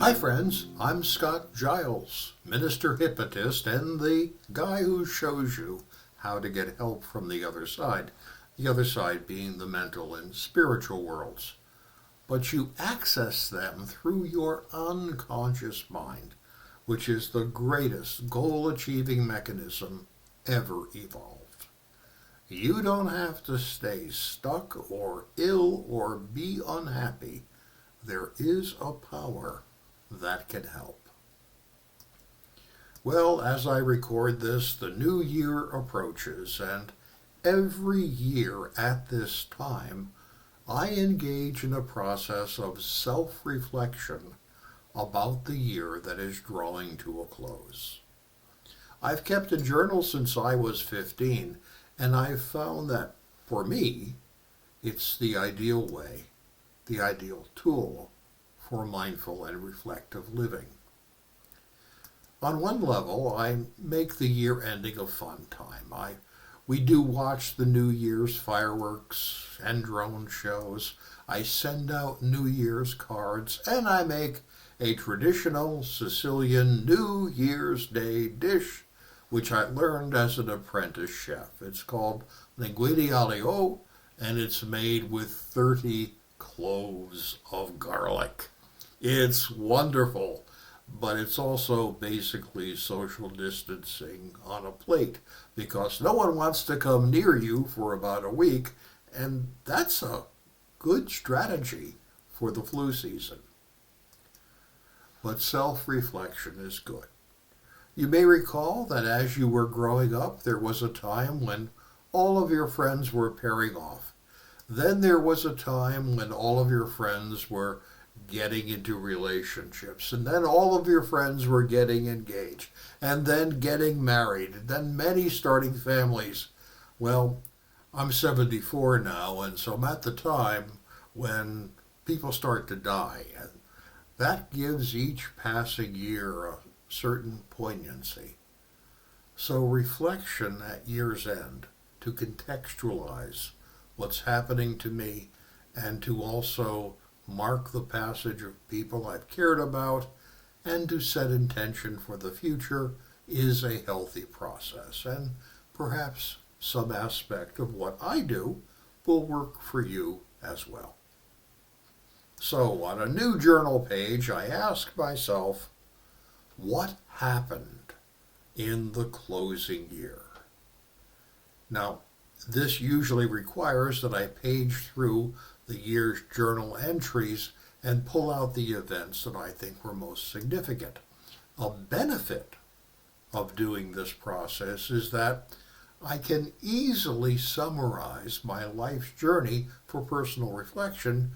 Hi friends, I'm Scott Giles, Minister Hypnotist and the guy who shows you how to get help from the other side being the mental and spiritual worlds. But you access them through your unconscious mind, which is the greatest goal-achieving mechanism ever evolved. You don't have to stay stuck or ill or be unhappy. There is a power that can help. Well, as I record this, the new year approaches, and every year at this time, I engage in a process of self-reflection about the year that is drawing to a close. I've kept a journal since I was 15, and I've found that, for me, it's the ideal way, the ideal tool for mindful and reflective living. On one level, I make the year ending a fun time. We do watch the New Year's fireworks and drone shows. I send out New Year's cards, and I make a traditional Sicilian New Year's Day dish, which I learned as an apprentice chef. It's called linguine all'olio, and it's made with 30 cloves of garlic. It's wonderful, but it's also basically social distancing on a plate because no one wants to come near you for about a week, and that's a good strategy for the flu season. But self-reflection is good. You may recall that as you were growing up, there was a time when all of your friends were pairing off. Then there was a time when all of your friends were getting into relationships, and then all of your friends were getting engaged, and then getting married, and then many starting families. Well, I'm 74 now, and so I'm at the time when people start to die, and that gives each passing year a certain poignancy. So reflection at year's end to contextualize what's happening to me and to also mark the passage of people I've cared about and to set intention for the future is a healthy process, and perhaps some aspect of what I do will work for you as well. So on a new journal page, I ask myself, what happened in the closing year? Now, this usually requires that I page through the year's journal entries and pull out the events that I think were most significant. A benefit of doing this process is that I can easily summarize my life's journey for personal reflection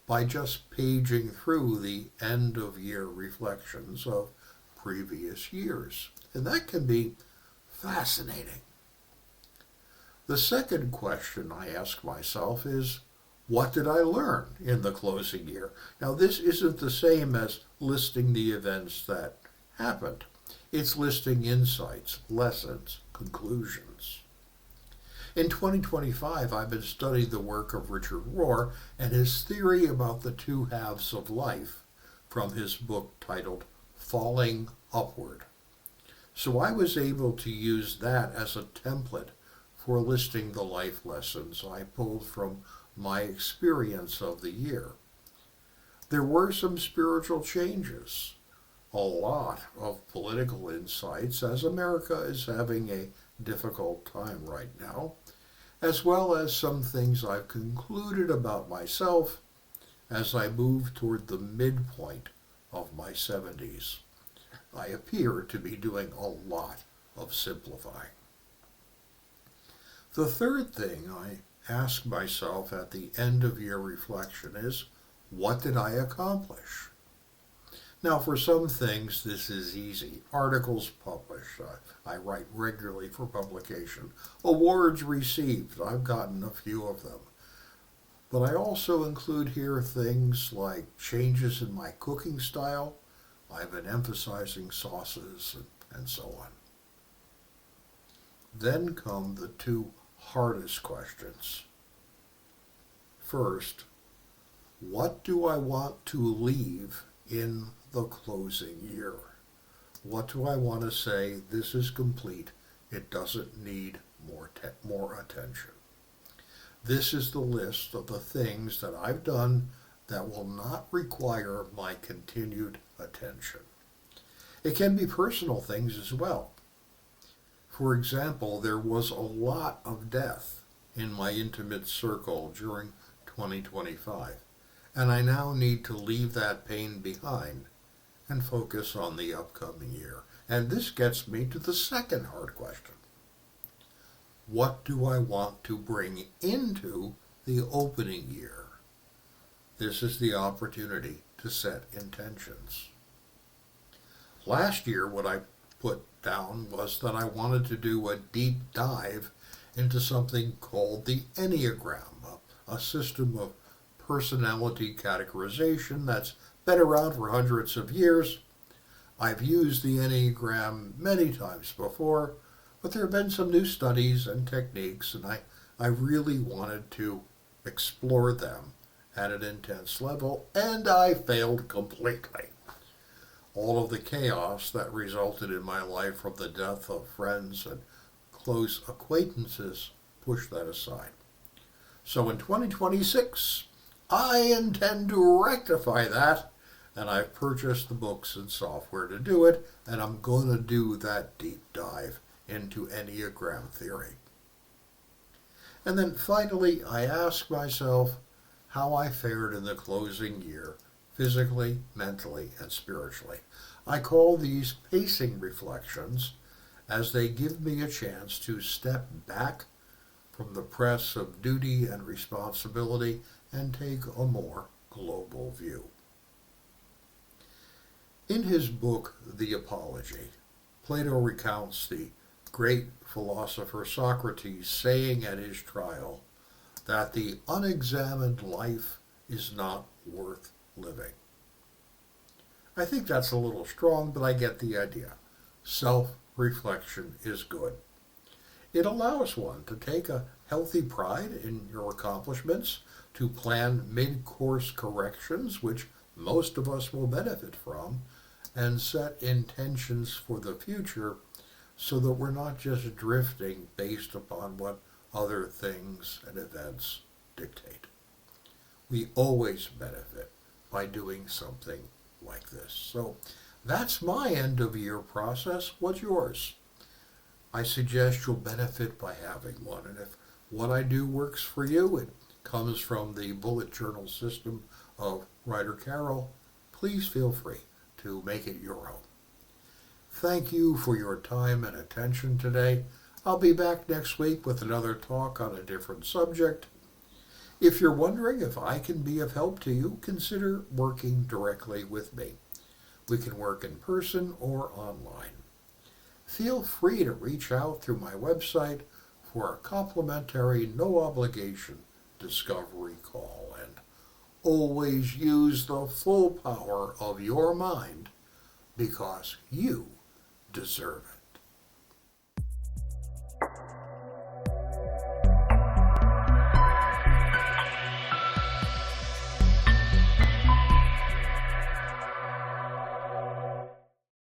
by just paging through the end-of-year reflections of previous years. And that can be fascinating. The second question I ask myself is, what did I learn in the closing year? Now, this isn't the same as listing the events that happened. It's listing insights, lessons, conclusions. In 2025, I've been studying the work of Richard Rohr and his theory about the two halves of life from his book titled Falling Upward. So I was able to use that as a template for listing the life lessons I pulled from my experience of the year. There were some spiritual changes, a lot of political insights as America is having a difficult time right now, as well as some things I've concluded about myself as I move toward the midpoint of my 70s. I appear to be doing a lot of simplifying. The third thing I ask myself at the end of year reflection is, what did I accomplish? Now, for some things, this is easy. Articles published. I write regularly for publication. Awards received. I've gotten a few of them. But I also include here things like changes in my cooking style. I've been emphasizing sauces and so on. Then come the two hardest questions. First, what do I want to leave in the closing year. What do I want to say? This is complete. It doesn't need more attention. This is the list of the things that I've done that will not require my continued attention. It can be personal things as well. For example, there was a lot of death in my intimate circle during 2025, and I now need to leave that pain behind and focus on the upcoming year. And this gets me to the second hard question. What do I want to bring into the opening year? This is the opportunity to set intentions. Last year, what I put down was that I wanted to do a deep dive into something called the Enneagram, a system of personality categorization that's been around for hundreds of years. I've used the Enneagram many times before, but there have been some new studies and techniques, and I really wanted to explore them at an intense level, and I failed completely. All of the chaos that resulted in my life from the death of friends and close acquaintances pushed that aside. So in 2026, I intend to rectify that, and I've purchased the books and software to do it, and I'm going to do that deep dive into Enneagram theory. And then finally, I ask myself how I fared in the closing year, physically, mentally, and spiritually. I call these pacing reflections, as they give me a chance to step back from the press of duty and responsibility and take a more global view. In his book, The Apology, Plato recounts the great philosopher Socrates saying at his trial that the unexamined life is not worth living. I think that's a little strong, but I get the idea. Self-reflection is good. It allows one to take a healthy pride in your accomplishments, to plan mid-course corrections, which most of us will benefit from, and set intentions for the future so that we're not just drifting based upon what other things and events dictate. We always benefit by doing something like this. So that's my end of year process. What's yours? I suggest you'll benefit by having one. And if what I do works for you, it comes from the bullet journal system of Ryder Carroll, please feel free to make it your own. Thank you for your time and attention today. I'll be back next week with another talk on a different subject. If you're wondering if I can be of help to you, consider working directly with me. We can work in person or online. Feel free to reach out through my website for a complimentary, no-obligation discovery call. And always use the full power of your mind, because you deserve it.